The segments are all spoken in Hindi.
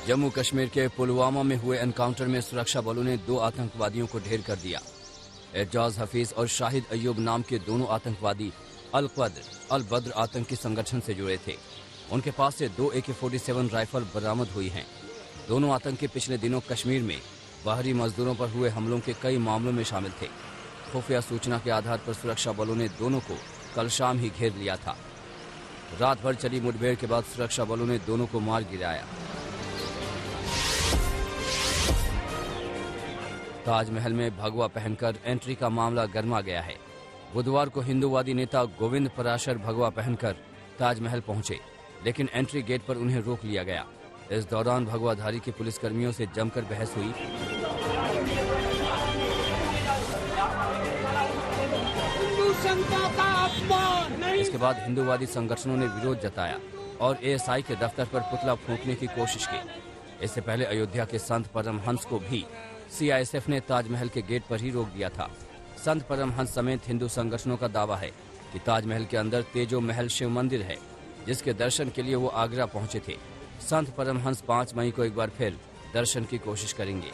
जम्मू कश्मीर के पुलवामा में हुए एनकाउंटर में सुरक्षा बलों ने 2 आतंकवादियों को ढेर कर दिया। एजाज हफीज और शाहिद अयूब नाम के दोनों आतंकवादी अल बद्र आतंकी संगठन से जुड़े थे। उनके पास से 2 AK-47 राइफल बरामद हुई हैं। दोनों आतंकी पिछले दिनों कश्मीर में बाहरी मजदूरों पर हुए हमलों के कई मामलों में शामिल थे। खुफिया सूचना के आधार पर सुरक्षा बलों ने दोनों को कल शाम ही घेर लिया था। रात भर चली मुठभेड़ के बाद सुरक्षा बलों ने दोनों को मार गिराया। ताजमहल में भगवा पहनकर एंट्री का मामला गर्मा गया है। बुधवार को हिंदूवादी नेता गोविंद पराशर भगवा पहनकर ताजमहल पहुंचे, लेकिन एंट्री गेट पर उन्हें रोक लिया गया। इस दौरान भगवाधारी के पुलिसकर्मियों से जमकर बहस हुई। इसके बाद हिंदूवादी संगठनों ने विरोध जताया और ASI के दफ्तर पर पुतला फूंकने की कोशिश की। इससे पहले अयोध्या के संत परमहंस को भी CISF ने ताजमहल के गेट पर ही रोक दिया था। संत परमहंस समेत हिंदू संगठनों का दावा है कि ताजमहल के अंदर तेजो महल शिव मंदिर है, जिसके दर्शन के लिए वो आगरा पहुंचे थे। संत परमहंस 5 मई को एक बार फिर दर्शन की कोशिश करेंगे।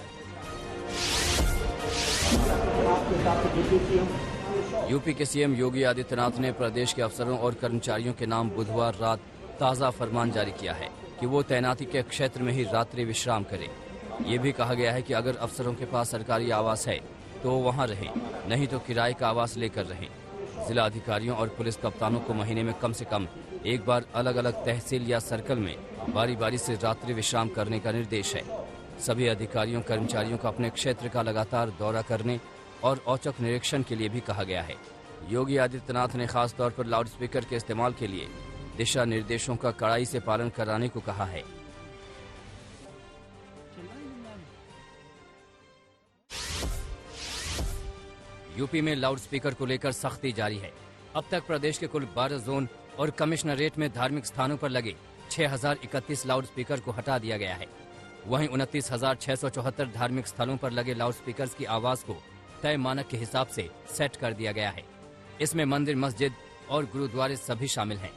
यूपी के CM योगी आदित्यनाथ ने प्रदेश के अफसरों और कर्मचारियों के नाम बुधवार रात ताज़ा फरमान जारी किया है कि वो तैनाती के क्षेत्र में ही रात्रि विश्राम करें। ये भी कहा गया है कि अगर अफसरों के पास सरकारी आवास है तो वो वहाँ रहें, नहीं तो किराए का आवास लेकर रहें। जिला अधिकारियों और पुलिस कप्तानों को महीने में कम से कम एक बार अलग अलग तहसील या सर्कल में बारी बारी से रात्रि विश्राम करने का निर्देश है। सभी अधिकारियों कर्मचारियों को अपने क्षेत्र का लगातार दौरा करने और औचक निरीक्षण के लिए भी कहा गया है। योगी आदित्यनाथ ने खास तौर पर लाउडस्पीकर के इस्तेमाल के लिए दिशा निर्देशों का कड़ाई से पालन कराने को कहा है। यूपी में लाउडस्पीकर को लेकर सख्ती जारी है। अब तक प्रदेश के कुल 12 जोन और कमिश्नरेट में धार्मिक स्थानों पर लगे 6031 लाउडस्पीकर को हटा दिया गया है। वहीं 29,674 धार्मिक स्थलों पर लगे लाउडस्पीकर्स की आवाज को तय मानक के हिसाब से सेट कर दिया गया है। इसमें मंदिर, मस्जिद और गुरुद्वारे सभी शामिल हैं।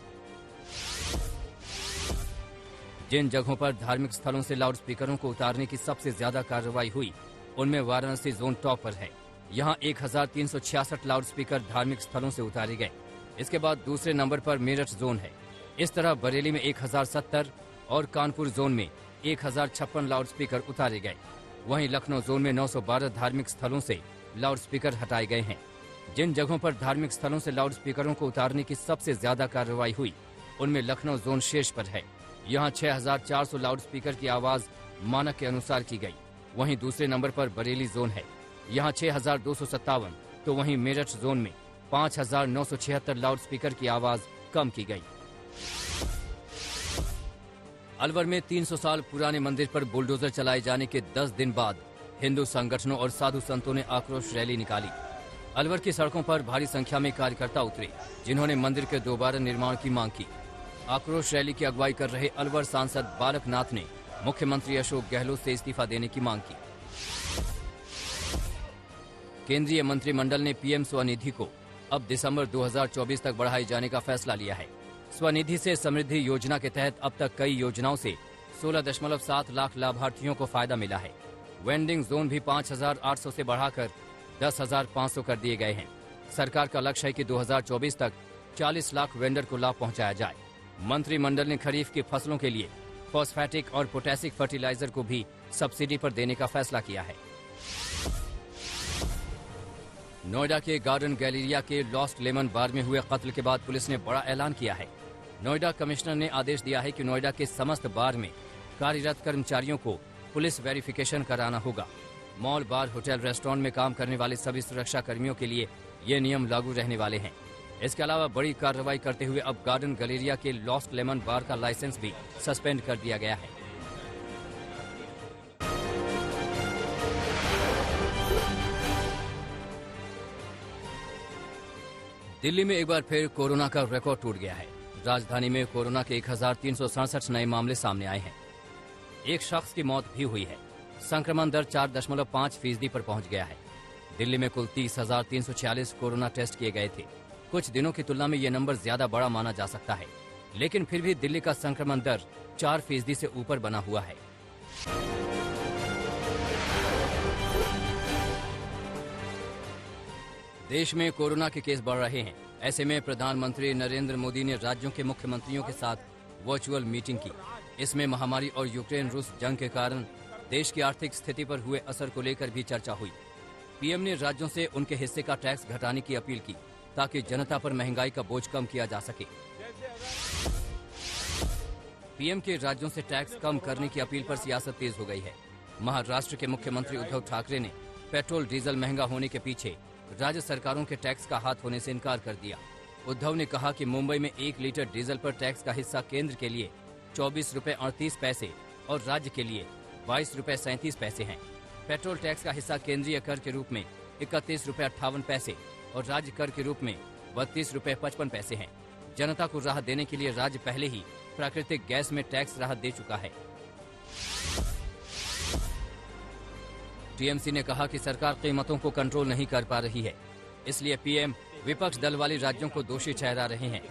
जिन जगहों पर धार्मिक स्थलों से लाउडस्पीकरों को उतारने की सबसे ज्यादा कार्रवाई हुई, उनमें वाराणसी जोन टॉप पर है। यहां 1366 लाउडस्पीकर धार्मिक स्थलों से उतारे गए। इसके बाद दूसरे नंबर पर मेरठ जोन है। इस तरह बरेली में 1070 और कानपुर जोन में 1056 लाउडस्पीकर उतारे गए। वहीं लखनऊ जोन में 912 धार्मिक स्थलों से लाउडस्पीकर हटाए गए हैं। जिन जगहों पर धार्मिक स्थलों से लाउडस्पीकरों को उतारने की सबसे ज्यादा कार्रवाई हुई, उनमें लखनऊ जोन शीर्ष पर है। यहाँ 6400 लाउडस्पीकर की आवाज मानक के अनुसार की गई। वहीं दूसरे नंबर पर बरेली जोन है, यहाँ 6257, तो वहीं मेरठ जोन में 5976 लाउडस्पीकर की आवाज कम की गई। अलवर में 300 साल पुराने मंदिर पर बुलडोजर चलाए जाने के 10 दिन बाद हिंदू संगठनों और साधु संतों ने आक्रोश रैली निकाली। अलवर की सड़कों पर भारी संख्या में कार्यकर्ता उतरे, जिन्होंने मंदिर के दोबारा निर्माण की मांग की। आक्रोश रैली की अगुवाई कर रहे अलवर सांसद बालक नाथ ने मुख्यमंत्री अशोक गहलोत से इस्तीफा देने की मांग की। केंद्रीय मंत्रिमंडल ने PM स्वनिधि को अब दिसंबर 2024 तक बढ़ाए जाने का फैसला लिया है। स्वनिधि से समृद्धि योजना के तहत अब तक कई योजनाओं से 16.7 लाख लाभार्थियों को फायदा मिला है। वेंडिंग जोन भी 5800 से बढ़ाकर 10,500 कर दिए गए हैं। सरकार का लक्ष्य है कि 2024 तक 40 लाख वेंडर को लाभ पहुंचाया जाए। मंत्रिमंडल ने खरीफ की फसलों के लिए फॉस्फेटिक और पोटेसिक फर्टिलाइजर को भी सब्सिडी पर देने का फैसला किया है। नोएडा के गार्डन गैलेरिया के लॉस्ट लेमन बार में हुए कत्ल के बाद पुलिस ने बड़ा ऐलान किया है। नोएडा कमिश्नर ने आदेश दिया है कि नोएडा के समस्त बार में कार्यरत कर्मचारियों को पुलिस वेरिफिकेशन कराना होगा। मॉल, बार, होटल, रेस्टोरेंट में काम करने वाले सभी सुरक्षा कर्मियों के लिए ये नियम लागू रहने वाले हैं। इसके अलावा बड़ी कार्रवाई करते हुए अब गार्डन गैलेरिया के लॉस्ट लेमन बार का लाइसेंस भी सस्पेंड कर दिया गया है। दिल्ली में एक बार फिर कोरोना का रिकॉर्ड टूट गया है। राजधानी में कोरोना के 1367 नए मामले सामने आए हैं। एक शख्स की मौत भी हुई है। संक्रमण दर 4.5% पर पहुंच गया है। दिल्ली में कुल 30,346 कोरोना टेस्ट किए गए थे। कुछ दिनों की तुलना में ये नंबर ज्यादा बड़ा माना जा सकता है, लेकिन फिर भी दिल्ली का संक्रमण दर 4% से ऊपर बना हुआ है। देश में कोरोना के केस बढ़ रहे हैं। ऐसे में प्रधानमंत्री नरेंद्र मोदी ने राज्यों के मुख्यमंत्रियों के साथ वर्चुअल मीटिंग की। इसमें महामारी और यूक्रेन रूस जंग के कारण देश की आर्थिक स्थिति पर हुए असर को लेकर भी चर्चा हुई। पीएम ने राज्यों से उनके हिस्से का टैक्स घटाने की अपील की ताकि जनता पर महंगाई का बोझ कम किया जा सके। पीएम के राज्यों से टैक्स कम करने की अपील पर सियासत तेज हो गई है। महाराष्ट्र के मुख्यमंत्री उद्धव ठाकरे ने पेट्रोल डीजल महंगा होने के पीछे राज्य सरकारों के टैक्स का हाथ होने से इनकार कर दिया। उद्धव ने कहा कि मुंबई में 1 लीटर डीजल पर टैक्स का हिस्सा केंद्र के लिए 24 रुपए 38 पैसे और राज्य के लिए 22 रुपए 37 पैसे हैं। पेट्रोल टैक्स का हिस्सा केंद्रीय कर के रूप में 31 रुपए 58 पैसे और राज्य कर के रूप में 32 रुपए 55 पैसे हैं। जनता को राहत देने के लिए राज्य पहले ही प्राकृतिक गैस में टैक्स राहत दे चुका है। टीएमसी ने कहा कि सरकार कीमतों को कंट्रोल नहीं कर पा रही है, इसलिए पीएम विपक्ष दल वाली राज्यों को दोषी ठहरा रहे हैं।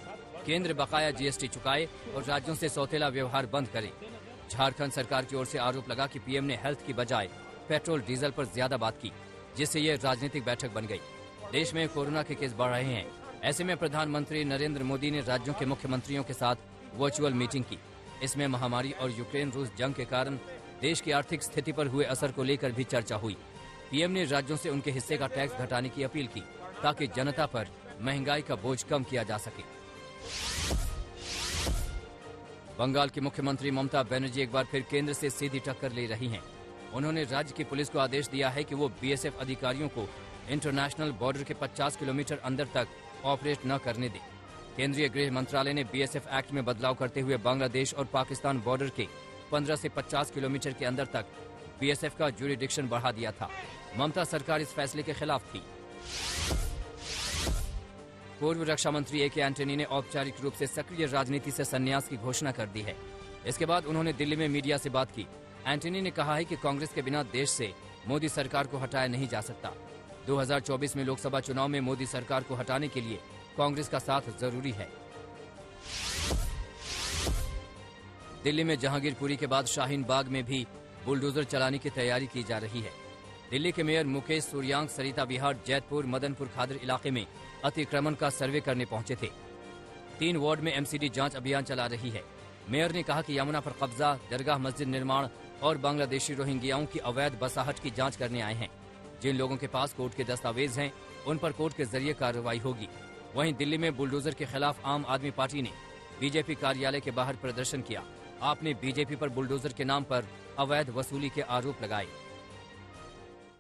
केंद्र बकाया जीएसटी चुकाए और राज्यों से सौतेला व्यवहार बंद करे। झारखंड सरकार की ओर से आरोप लगा कि पीएम ने हेल्थ की बजाय पेट्रोल डीजल पर ज्यादा बात की, जिससे ये राजनीतिक बैठक बन गई। देश में कोरोना के केस बढ़ रहे हैं। ऐसे में प्रधानमंत्री नरेंद्र मोदी ने राज्यों के मुख्यमंत्रियों के साथ वर्चुअल मीटिंग की। इसमें महामारी और यूक्रेन रूस जंग के कारण देश की आर्थिक स्थिति पर हुए असर को लेकर भी चर्चा हुई। पीएम ने राज्यों से उनके हिस्से का टैक्स घटाने की अपील की ताकि जनता पर महंगाई का बोझ कम किया जा सके। बंगाल की मुख्यमंत्री ममता बनर्जी एक बार फिर केंद्र से सीधी टक्कर ले रही हैं। उन्होंने राज्य की पुलिस को आदेश दिया है कि वो बीएसएफ अधिकारियों को इंटरनेशनल बॉर्डर के 50 किलोमीटर अंदर तक ऑपरेट न करने दे। केंद्रीय गृह मंत्रालय ने बीएसएफ एक्ट में बदलाव करते हुए बांग्लादेश और पाकिस्तान बॉर्डर के 15 से 50 किलोमीटर के अंदर तक बीएसएफ का ज्यूरिडिक्शन बढ़ा दिया था। ममता सरकार इस फैसले के खिलाफ थी। पूर्व रक्षा मंत्री ए के एंटनी ने औपचारिक रूप से सक्रिय राजनीति से संन्यास की घोषणा कर दी है। इसके बाद उन्होंने दिल्ली में मीडिया से बात की। एंटनी ने कहा है कि कांग्रेस के बिना देश से मोदी सरकार को हटाया नहीं जा सकता। 2024 में लोकसभा चुनाव में मोदी सरकार को हटाने के लिए कांग्रेस का साथ जरूरी है। दिल्ली में जहांगीरपुरी के बाद शाहीन बाग में भी बुलडोजर चलाने की तैयारी की जा रही है। दिल्ली के मेयर मुकेश सूर्यांक सरिता विहार जैतपुर मदनपुर खादर इलाके में अतिक्रमण का सर्वे करने पहुंचे थे। 3 वार्ड में एमसीडी जांच अभियान चला रही है। मेयर ने कहा कि यमुना पर कब्जा, दरगाह मस्जिद निर्माण और बांग्लादेशी रोहिंग्याओं की अवैध बसाहट की जांच करने आए हैं। जिन लोगों के पास कोर्ट के दस्तावेज हैं, उन पर कोर्ट के जरिए कार्रवाई होगी। वहीं दिल्ली में बुलडोजर के खिलाफ आम आदमी पार्टी ने बीजेपी कार्यालय के बाहर प्रदर्शन किया। आपने बीजेपी पर बुलडोजर के नाम पर अवैध वसूली के आरोप लगाए।